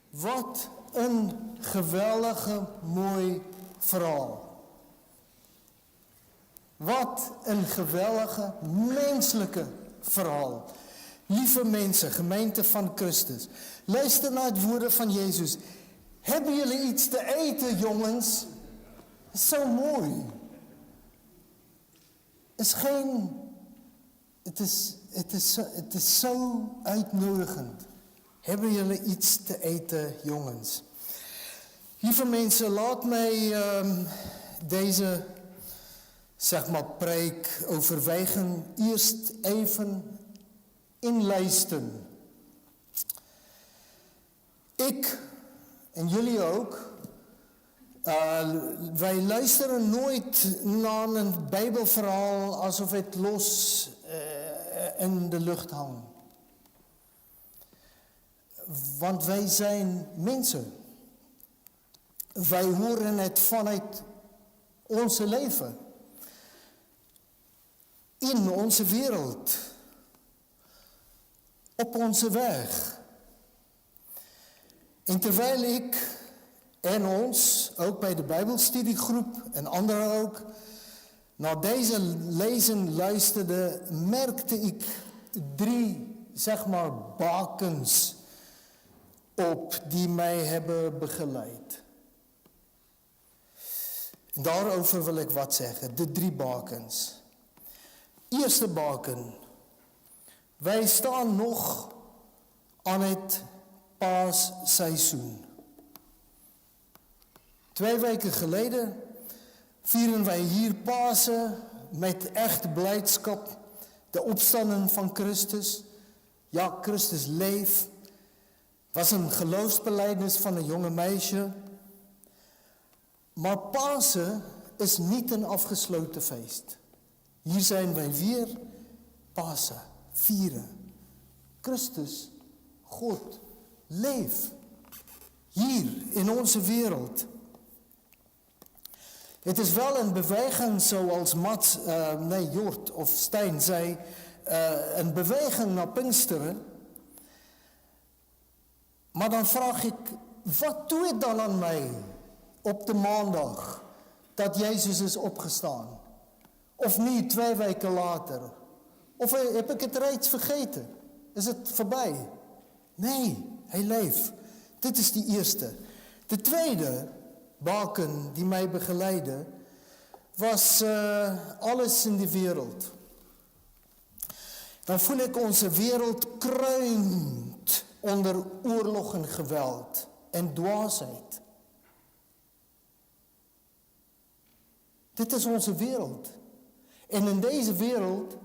Wat een geweldige mooi verhaal. Wat een geweldige menselijke verhaal. Lieve mensen, gemeente van Christus, luister naar het woorden van Jezus. Hebben jullie iets te eten, jongens? Het is zo mooi. Het is zo uitnodigend. Hebben jullie iets te eten, jongens? Lieve mensen, laat mij deze, preek overwegen eerst even inlijsten. Ik, en jullie ook, wij luisteren nooit naar een Bijbelverhaal alsof het los in de lucht hangt. Want wij zijn mensen. Wij horen het vanuit onze leven. In onze wereld. Op onze weg. En terwijl ik en ons, ook bij de Bijbelstudiegroep en anderen ook, naar deze lezing luisterde, merkte ik 3, bakens op die mij hebben begeleid. En daarover wil ik wat zeggen, de 3 bakens. Eerste baken. Wij staan nog aan het paasseizoen. 2 weken geleden vieren wij hier Pasen met echt blijdschap. De opstanding van Christus. Ja, Christus leeft. Was een geloofsbelijdenis van een jonge meisje. Maar Pasen is niet een afgesloten feest. Hier zijn wij weer Pasen, vieren. Christus, God, leeft. Hier in onze wereld. Het is wel een beweging zoals Jort of Stijn zei. Een beweging naar Pinksteren. Maar dan vraag ik, wat doe het dan aan mij op de maandag dat Jezus is opgestaan? Of niet 2 weken later? Of heb ik het reeds vergeten? Is het voorbij? Nee, hij leeft. Dit is die eerste. De tweede baken die mij begeleidde was alles in de wereld. Dan voel ik onze wereld kruimt onder oorlog en geweld en dwaasheid. Dit is onze wereld. En in deze wereld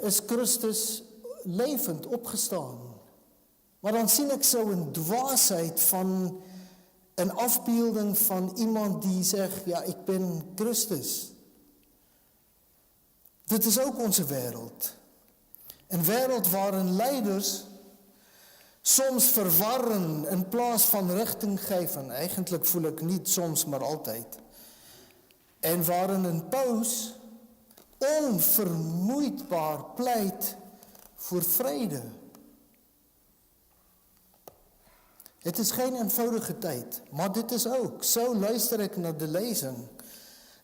is Christus levend opgestaan. Maar dan zie ik zo een dwaasheid van een afbeelding van iemand die zegt, ja, ik ben Christus. Dit is ook onze wereld. Een wereld waarin leiders soms verwarren in plaats van richting geven. Eigenlijk voel ik niet soms, maar altijd. En waarin een paus onvermoeidbaar pleit voor vrede. Het is geen eenvoudige tijd, maar dit is ook. Zo luister ik naar de lezing.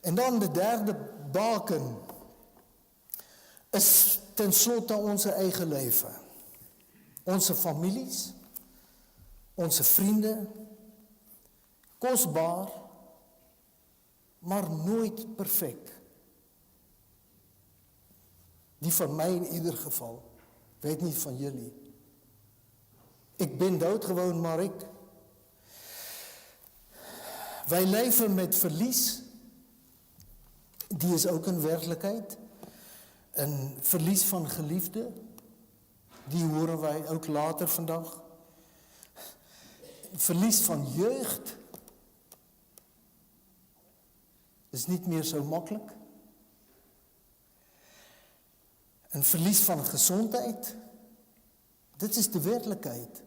En dan de derde baken is tenslotte onze eigen leven. Onze families, onze vrienden, kostbaar, maar nooit perfect. Die van mij in ieder geval. Weet niet van jullie. Ik ben doodgewoon, maar ik. Wij leven met verlies. Die is ook een werkelijkheid. Een verlies van geliefden. Die horen wij ook later vandaag. Verlies van jeugd. Is niet meer zo makkelijk. Een verlies van gezondheid. Dit is de werkelijkheid.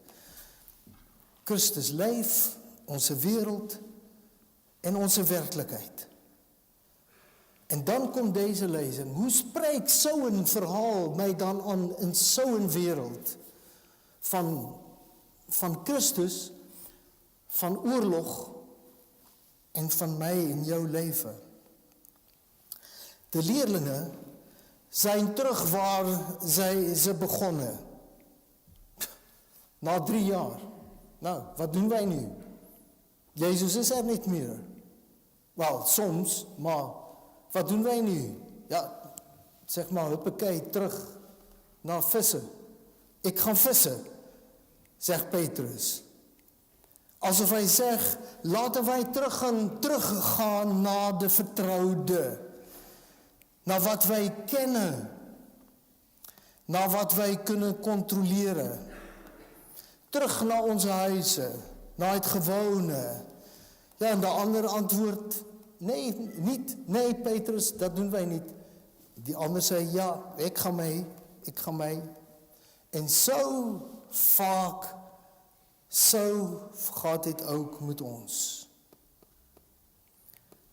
Christus leeft, onze wereld en onze werkelijkheid. En dan komt deze lezing. Hoe spreekt zo'n verhaal mij dan aan in zo'n wereld van Christus van oorlog en van my en jou lewe. De leerlinge zijn terug waar ze begonnen. Na 3 jaar. Nou, wat doen wij nu? Jezus is er niet meer. Wel, soms, maar wat doen wij nu? Ja, zeg maar, huppakee, terug naar vissen. Ik ga vissen, zegt Petrus. Alsof hij zegt, laten wij teruggaan naar de vertrouwde. Naar wat wij kennen. Naar wat wij kunnen controleren. Terug naar onze huizen. Naar het gewone. Ja, en de andere antwoord, nee, niet. Nee, Petrus, dat doen wij niet. Die ander zei, ja, ik ga mee. En zo vaak, zo gaat dit ook met ons.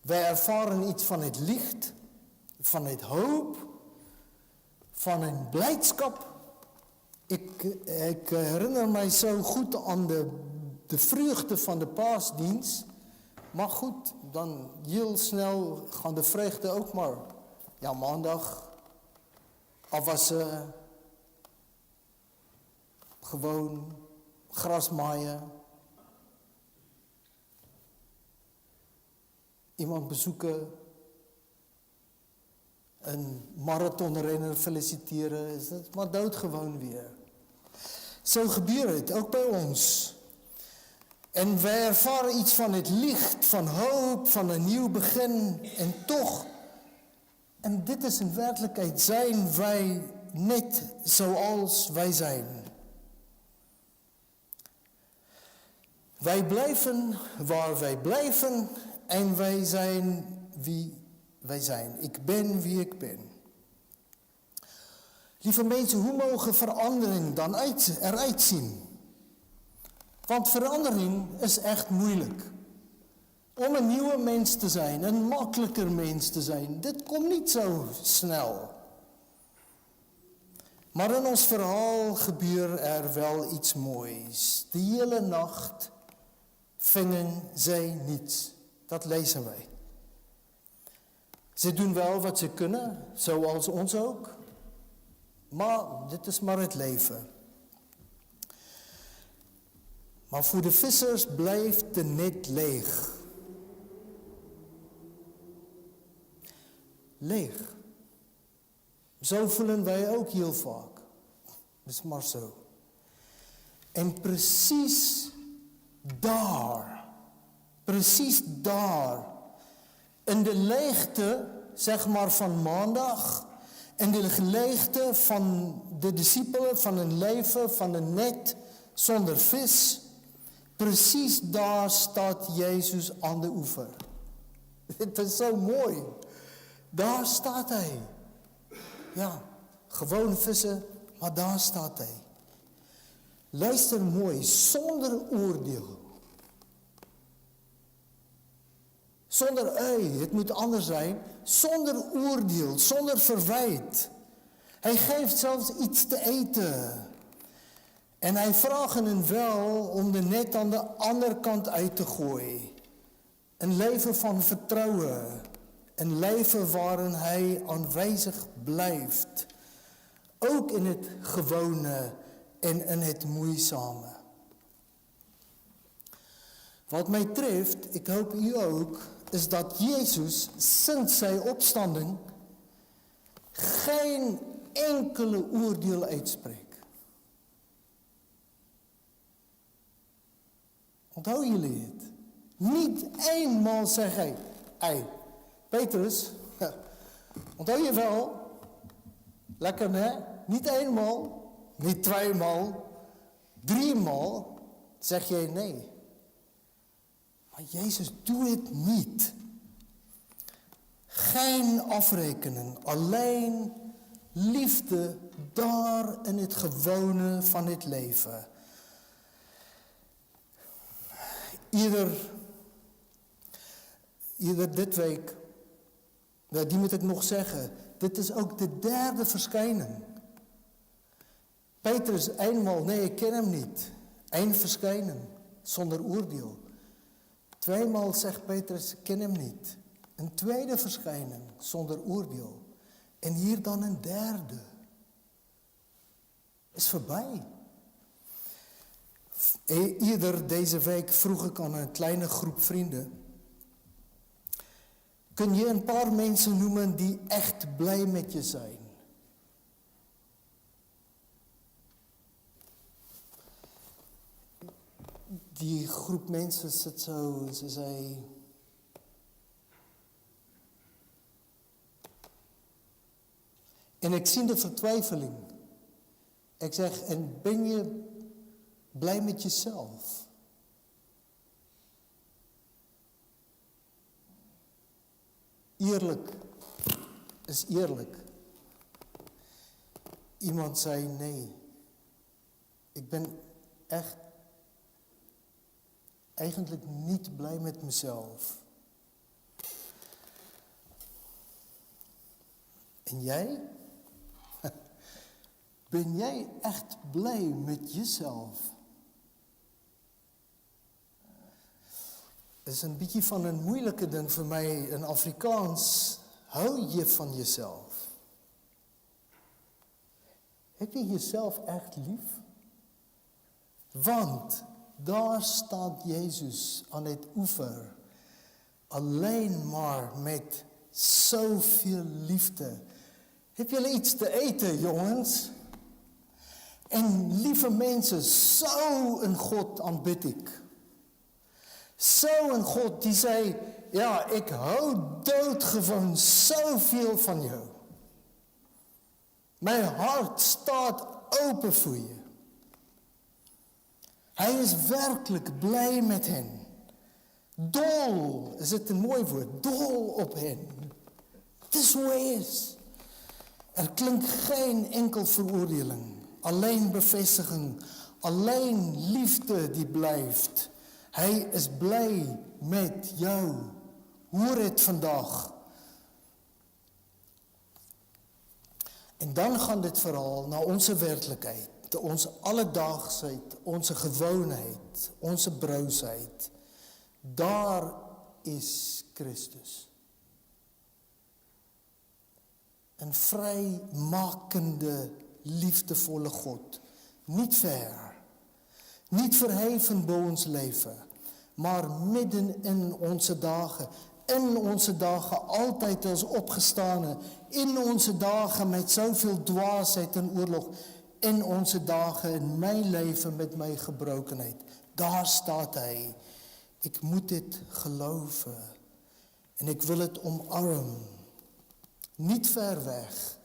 Wij ervaren iets van het licht, van het hoop, van een blijdschap. Ik herinner mij zo goed aan de vreugde van de paasdienst. Maar goed, dan heel snel gaan de vreugde ook maar. Ja, maandag afwassen, gewoon gras maaien, iemand bezoeken, een marathonrenner feliciteren, is het maar doodgewoon weer. Zo gebeurt het, ook bij ons. En wij ervaren iets van het licht, van hoop, van een nieuw begin. En toch, en dit is in werkelijkheid, zijn wij net zoals wij zijn. Wij blijven waar wij blijven en wij zijn wie wij zijn. Ik ben wie ik ben. Lieve mensen, hoe mogen verandering dan eruit zien? Want verandering is echt moeilijk. Om een nieuwe mens te zijn, een makkelijker mens te zijn, dit komt niet zo snel. Maar in ons verhaal gebeurt er wel iets moois. De hele nacht vingen zij niets. Dat lezen wij. Ze doen wel wat ze kunnen, zoals ons ook. Maar dit is maar het leven. Maar voor de vissers blijft de net leeg. Leeg. Zo voelen wij ook heel vaak. Dat is maar zo. En precies daar, in de leegte, zeg maar van maandag, in de leegte van de discipelen, van een leven, van een net zonder vis, precies daar staat Jezus aan de oever. Het is zo mooi. Daar staat hij. Ja, gewoon vissen, maar daar staat hij. Luister mooi, zonder oordeel. Zonder het moet anders zijn. Zonder oordeel, zonder verwijt. Hij geeft zelfs iets te eten. En hij vraagt hen wel om de net aan de andere kant uit te gooien. Een leven van vertrouwen. Een leven waarin hij aanwezig blijft. Ook in het gewone en in het moeizame. Wat mij treft, ik hoop u ook, is dat Jezus sinds zijn opstanding geen enkele oordeel uitspreekt. Onthou jullie het? Niet eenmaal zegt hij, hey, Petrus, onthou je wel? Lekker hè? Niet eenmaal, niet tweemaal, 3 maal zeg jij nee. Maar Jezus doet het niet. Geen afrekening, alleen liefde daar in het gewone van het leven. Ieder dit week, die moet ik nog zeggen, dit is ook de 3e verschijning. Petrus eenmaal, nee ik ken hem niet. 1 verschijning, zonder oordeel. Tweemaal zegt Petrus, ik ken hem niet. Een tweede verschijning, zonder oordeel. En hier dan een derde. Is voorbij. Eerder deze week vroeg ik aan een kleine groep vrienden. Kun je een paar mensen noemen die echt blij met je zijn? Die groep mensen zit zo en ze zei... En ik zie de vertwijfeling. Ik zeg, en ben je blij met jezelf? Eerlijk is eerlijk. Iemand zei, nee. Ik ben echt eigenlijk niet blij met mezelf. En jij? Ben jij echt blij met jezelf? Het is een beetje van een moeilijke ding voor mij in Afrikaans. Hou je van jezelf? Heb je jezelf echt lief? Want daar staat Jezus aan het oever. Alleen maar met zoveel liefde. Heb jullie iets te eten, jongens? En lieve mensen, zo een God aanbid ik. Zo een God die zei, ja, ik hou doodgewoon zoveel van jou. Mijn hart staat open voor je. Hij is werkelijk blij met hen. Dol, is het een mooi woord, dol op hen. Het is hoe hij is. Er klinkt geen enkel veroordeling. Alleen bevestiging, alleen liefde die blijft. Hij is blij met jou. Hoor het vandaag. En dan gaat dit verhaal naar onze werkelijkheid, onze alledaagsheid, onze gewoonheid, onze broosheid. Daar is Christus. Een vrijmakende, liefdevolle God. Niet ver, niet verheven bij ons leven, maar midden in onze dagen. In onze dagen altijd als opgestane. In onze dagen met zoveel dwaasheid en oorlog. In onze dagen in mijn leven met mijn gebrokenheid. Daar staat hij. Ik moet dit geloven. En ik wil het omarmen. Niet ver weg.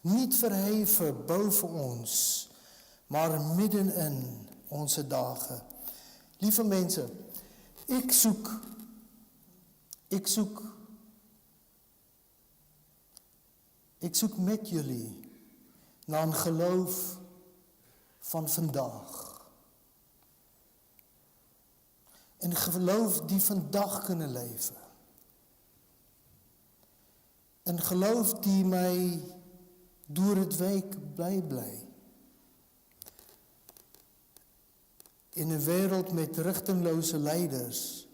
Niet verheven boven ons. Maar midden in onze dagen. Lieve mensen, ik zoek met jullie naar een geloof van vandaag. Een geloof die vandaag kunnen leven. Een geloof die mij door het week blijft. In een wereld met richtingloze leiders,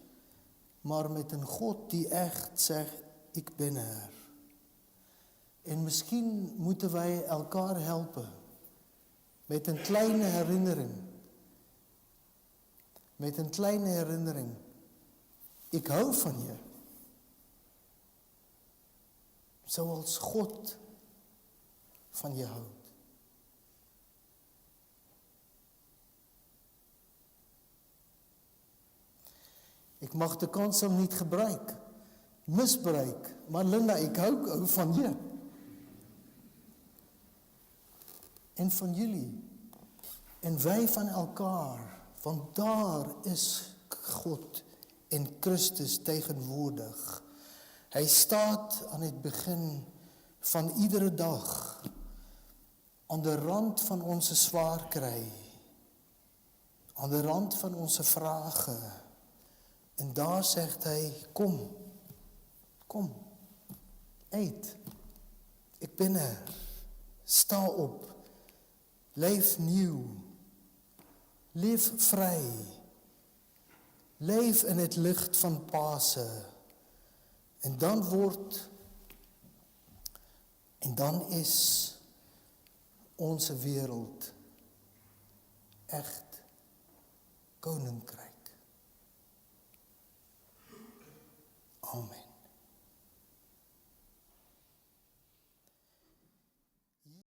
maar met een God die echt zegt, ik ben er. En misschien moeten wij elkaar helpen met een kleine herinnering. Met een kleine herinnering. Ik hou van je. Zoals God van je houdt. Ik mag de kans om niet gebruiken. Misbruik. Maar Linda, ik hou ook van je. En van jullie. En wij van elkaar. Want daar is God in Christus tegenwoordig. Hij staat aan het begin van iedere dag. Aan de rand van onze zwaarkry. Aan de rand van onze vragen. En daar zegt hij, kom, eet. Ik ben er. Sta op. Leef nieuw. Leef vrij. Leef in het lig van Pasen. En dan is onze wêreld echt koninkryk. Amen.